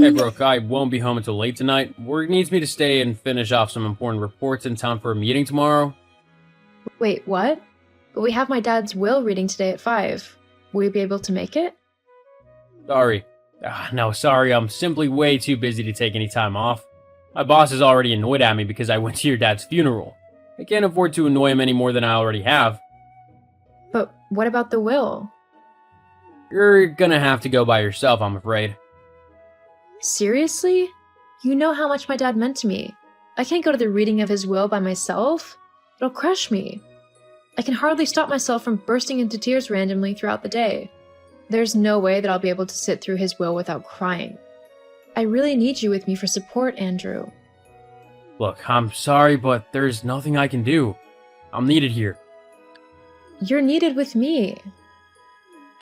Hey, Brooke, I won't be home until late tonight. Work needs me to stay and finish off some important reports in time for a meeting tomorrow. Wait, what? But we have my dad's will reading today at 5. Will you be able to make it? Sorry. No, sorry, I'm simply way too busy to take any time off. My boss is already annoyed at me because I went to your dad's funeral. I can't afford to annoy him any more than I already have. But what about the will? You're gonna have to go by yourself, I'm afraid. Seriously? You know how much my dad meant to me. I can't go to the reading of his will by myself. It'll crush me. I can hardly stop myself from bursting into tears randomly throughout the day. There's no way that I'll be able to sit through his will without crying. I really need you with me for support, Andrew. Look, I'm sorry, but there's nothing I can do. I'm needed here. You're needed with me.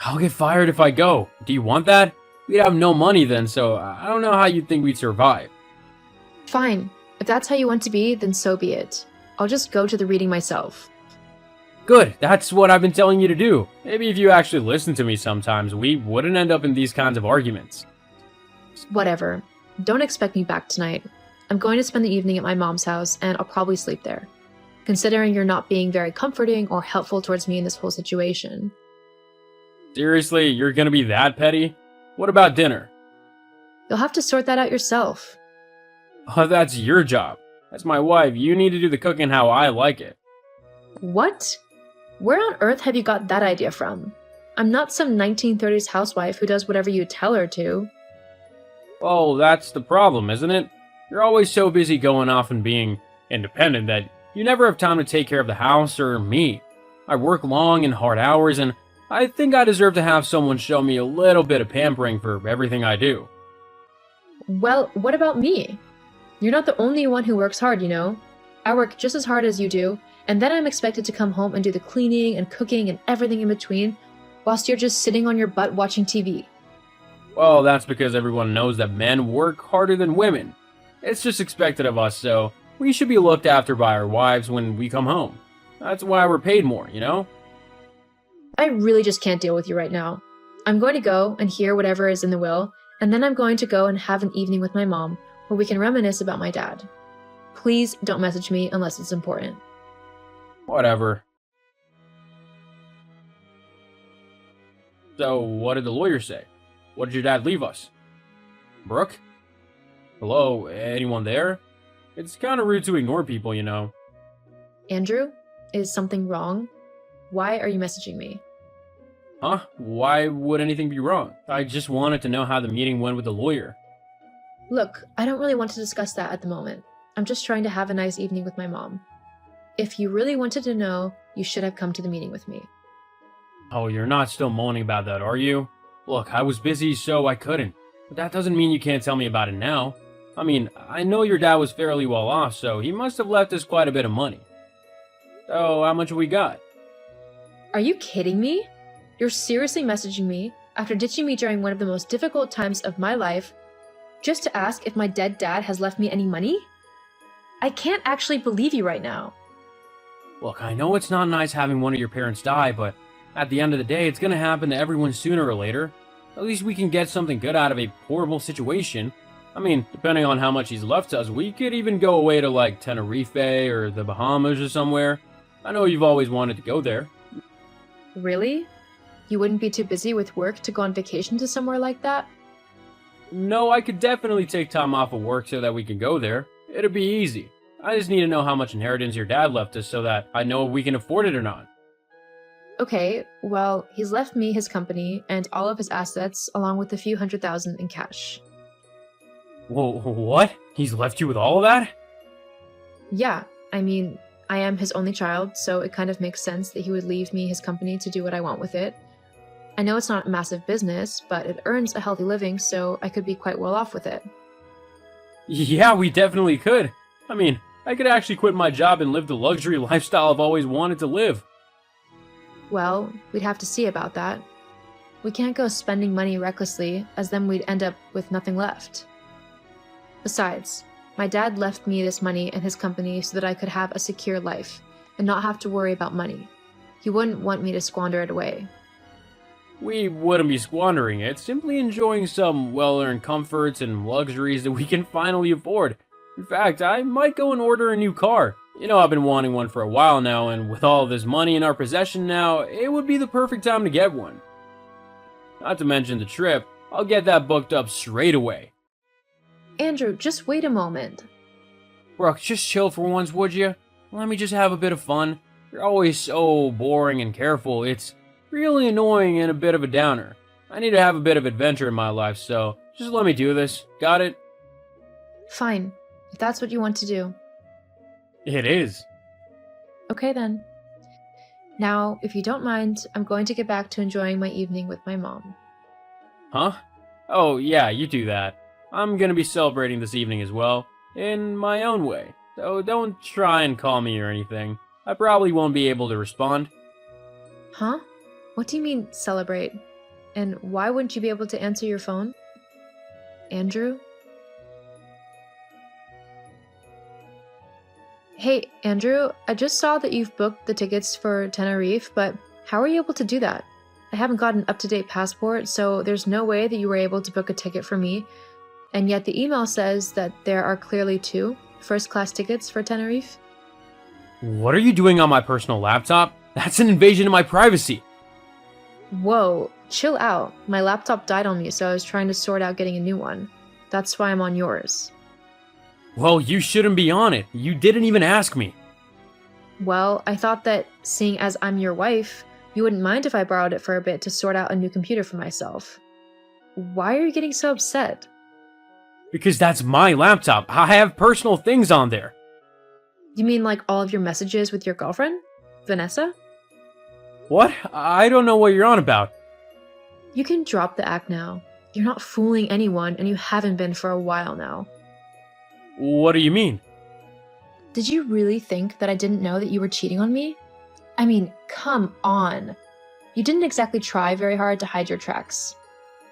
I'll get fired if I go. Do you want that? We'd have no money then, so I don't know how you'd think we'd survive. Fine. If that's how you want to be, then so be it. I'll just go to the reading myself. Good, that's what I've been telling you to do. Maybe if you actually listened to me sometimes, we wouldn't end up in these kinds of arguments. Whatever. Don't expect me back tonight. I'm going to spend the evening at my mom's house, and I'll probably sleep there. Considering you're not being very comforting or helpful towards me in this whole situation. Seriously, you're gonna be that petty? What about dinner? You'll have to sort that out yourself. Oh, that's your job. As my wife, you need to do the cooking how I like it. What? Where on earth have you got that idea from? I'm not some 1930s housewife who does whatever you tell her to. Oh, that's the problem, isn't it? You're always so busy going off and being independent that you never have time to take care of the house or me. I work long and hard hours, and I think I deserve to have someone show me a little bit of pampering for everything I do. Well, what about me? You're not the only one who works hard, you know. I work just as hard as you do, and then I'm expected to come home and do the cleaning and cooking and everything in between, whilst you're just sitting on your butt watching TV. Well, that's because everyone knows that men work harder than women. It's just expected of us, so we should be looked after by our wives when we come home. That's why we're paid more, you know? I really just can't deal with you right now. I'm going to go and hear whatever is in the will, and then I'm going to go and have an evening with my mom where we can reminisce about my dad. Please don't message me unless it's important. Whatever. So, what did the lawyer say? What did your dad leave us? Brooke? Hello, anyone there? It's kind of rude to ignore people, you know. Andrew, is something wrong? Why are you messaging me? Huh? Why would anything be wrong? I just wanted to know how the meeting went with the lawyer. Look, I don't really want to discuss that at the moment. I'm just trying to have a nice evening with my mom. If you really wanted to know, you should have come to the meeting with me. Oh, you're not still moaning about that, are you? Look, I was busy, so I couldn't. But that doesn't mean you can't tell me about it now. I mean, I know your dad was fairly well off, so he must have left us quite a bit of money. So, how much have we got? Are you kidding me? You're seriously messaging me after ditching me during one of the most difficult times of my life just to ask if my dead dad has left me any money? I can't actually believe you right now. Look, I know it's not nice having one of your parents die, but at the end of the day, it's gonna happen to everyone sooner or later. At least we can get something good out of a horrible situation. I mean, depending on how much he's left us, we could even go away to like Tenerife or the Bahamas or somewhere. I know you've always wanted to go there. Really? You wouldn't be too busy with work to go on vacation to somewhere like that? No, I could definitely take time off of work so that we can go there. It'd be easy. I just need to know how much inheritance your dad left us so that I know if we can afford it or not. Okay, well, he's left me his company and all of his assets along with a few $100,000 in cash. Whoa, what? He's left you with all of that? Yeah, I mean, I am his only child, so it kind of makes sense that he would leave me his company to do what I want with it. I know it's not a massive business, but it earns a healthy living, so I could be quite well off with it. Yeah, we definitely could. I mean, I could actually quit my job and live the luxury lifestyle I've always wanted to live. Well, we'd have to see about that. We can't go spending money recklessly, as then we'd end up with nothing left. Besides, my dad left me this money and his company so that I could have a secure life and not have to worry about money. He wouldn't want me to squander it away. we wouldn't be squandering it, simply enjoying some well-earned comforts and luxuries that we can finally afford. In fact, I might go and order a new car. You know, I've been wanting one for a while now, and with all this money in our possession now, it would be the perfect time to get one. Not to mention the trip, I'll get that booked up straight away. Andrew, just wait a moment. Brooke, just chill for once, would you? Let me just have a bit of fun. You're always so boring and careful. It's really annoying and a bit of a downer. I need to have a bit of adventure in my life, so just let me do this. Got it? Fine, if that's what you want to do. It is. Okay then. Now, if you don't mind, I'm going to get back to enjoying my evening with my mom. Huh? Oh, yeah, you do that. I'm gonna be celebrating this evening as well, in my own way. So don't try and call me or anything. I probably won't be able to respond. Huh? What do you mean, celebrate? And why wouldn't you be able to answer your phone? Andrew? Hey, Andrew, I just saw that you've booked the tickets for Tenerife, but how are you able to do that? I haven't got an up-to-date passport, so there's no way that you were able to book a ticket for me. And yet the email says that there are clearly 2 first-class tickets for Tenerife. What are you doing on my personal laptop? That's an invasion of my privacy. Whoa, chill out. My laptop died on me, so I was trying to sort out getting a new one. That's why I'm on yours. Well, you shouldn't be on it. You didn't even ask me. Well, I thought that, seeing as I'm your wife, you wouldn't mind if I borrowed it for a bit to sort out a new computer for myself. Why are you getting so upset? Because that's my laptop. I have personal things on there. You mean like all of your messages with your girlfriend, Vanessa? What? I don't know what you're on about. You can drop the act now. You're not fooling anyone, and you haven't been for a while now. What do you mean? Did you really think that I didn't know that you were cheating on me? I mean, come on. You didn't exactly try very hard to hide your tracks.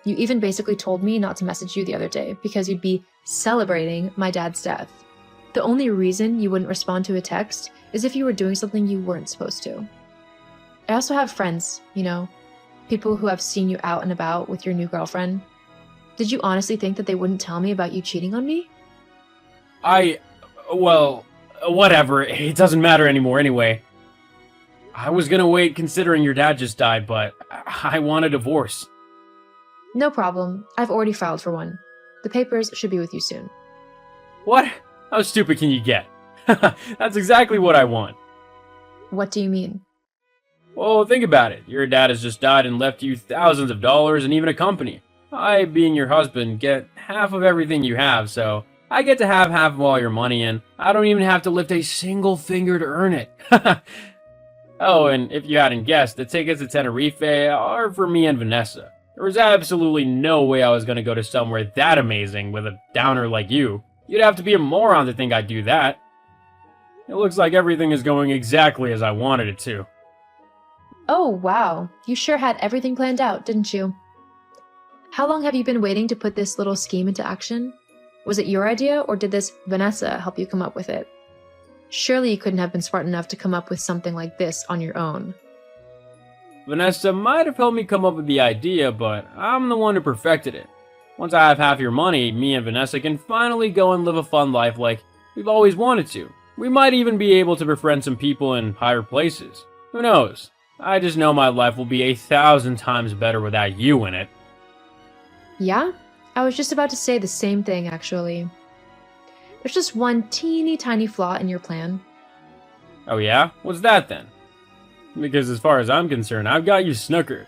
You even basically told me not to message you the other day because you'd be celebrating my dad's death. The only reason you wouldn't respond to a text is if you were doing something you weren't supposed to. I also have friends, you know, people who have seen you out and about with your new girlfriend. Did you honestly think that they wouldn't tell me about you cheating on me? Well, whatever. It doesn't matter anymore anyway. I was gonna wait considering your dad just died, but I want a divorce. No problem. I've already filed for one. The papers should be with you soon. What? How stupid can you get? That's exactly what I want. What do you mean? Well, think about it. Your dad has just died and left you thousands of dollars and even a company. I, being your husband, get half of everything you have, so I get to have half of all your money, and I don't even have to lift a single finger to earn it. Oh, and if you hadn't guessed, the tickets to Tenerife are for me and Vanessa. There was absolutely no way I was going to go to somewhere that amazing with a downer like you. You'd have to be a moron to think I'd do that. It looks like everything is going exactly as I wanted it to. Oh, wow. You sure had everything planned out, didn't you? How long have you been waiting to put this little scheme into action? Was it your idea, or did this Vanessa help you come up with it? Surely you couldn't have been smart enough to come up with something like this on your own. Vanessa might have helped me come up with the idea, but I'm the one who perfected it. Once I have half your money, me and Vanessa can finally go and live a fun life like we've always wanted to. We might even be able to befriend some people in higher places. Who knows? I just know my life will be 1,000 times better without you in it. Yeah? I was just about to say the same thing, actually. There's just one teeny tiny flaw in your plan. Oh yeah? What's that then? Because as far as I'm concerned, I've got you snookered.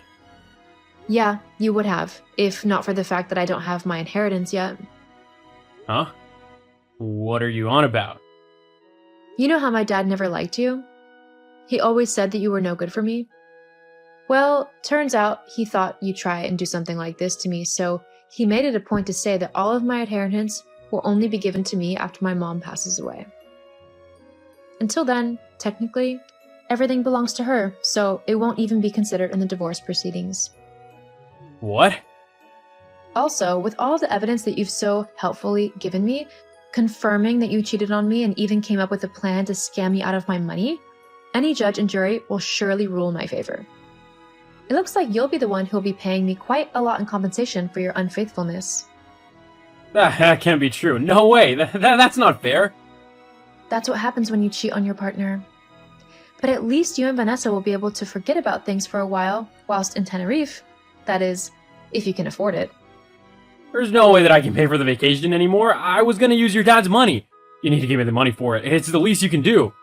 Yeah, you would have, if not for the fact that I don't have my inheritance yet. Huh? What are you on about? You know how my dad never liked you? He always said that you were no good for me. Well, turns out he thought you'd try and do something like this to me, so he made it a point to say that all of my inheritance will only be given to me after my mom passes away. Until then, technically, everything belongs to her, so it won't even be considered in the divorce proceedings. What? Also, with all the evidence that you've so helpfully given me, confirming that you cheated on me and even came up with a plan to scam me out of my money, any judge and jury will surely rule in my favor. It looks like you'll be the one who'll be paying me quite a lot in compensation for your unfaithfulness. That can't be true. No way. That's not fair. That's what happens when you cheat on your partner. But at least you and Vanessa will be able to forget about things for a while whilst in Tenerife. That is, if you can afford it. There's no way that I can pay for the vacation anymore. I was gonna use your dad's money. You need to give me the money for it. It's the least you can do.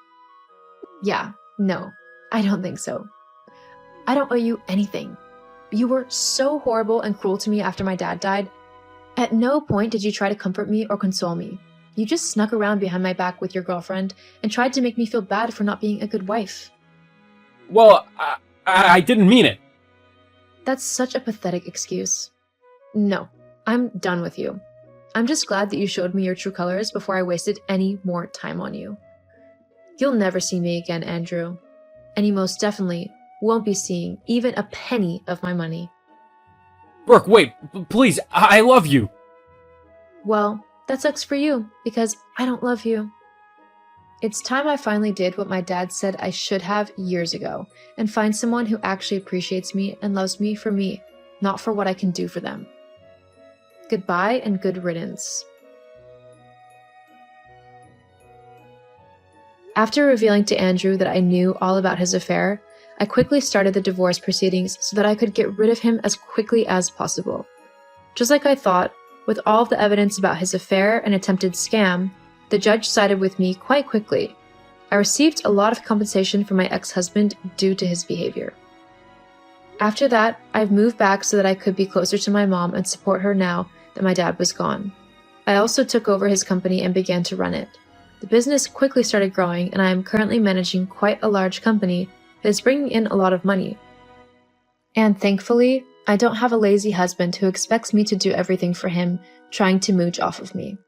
Yeah, no, I don't think so. I don't owe you anything. You were so horrible and cruel to me after my dad died. At no point did you try to comfort me or console me. You just snuck around behind my back with your girlfriend and tried to make me feel bad for not being a good wife. Well, I didn't mean it. That's such a pathetic excuse. No, I'm done with you. I'm just glad that you showed me your true colors before I wasted any more time on you. You'll never see me again, Andrew. And you most definitely won't be seeing even a penny of my money. Brooke, wait, please, I love you. Well, that sucks for you, because I don't love you. It's time I finally did what my dad said I should have years ago, and find someone who actually appreciates me and loves me for me, not for what I can do for them. Goodbye and good riddance. After revealing to Andrew that I knew all about his affair, I quickly started the divorce proceedings so that I could get rid of him as quickly as possible. Just like I thought, with all of the evidence about his affair and attempted scam, the judge sided with me quite quickly. I received a lot of compensation from my ex-husband due to his behavior. After that, I've moved back so that I could be closer to my mom and support her now that my dad was gone. I also took over his company and began to run it. The business quickly started growing, and I am currently managing quite a large company that is bringing in a lot of money. And thankfully, I don't have a lazy husband who expects me to do everything for him, trying to mooch off of me.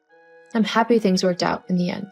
I'm happy things worked out in the end.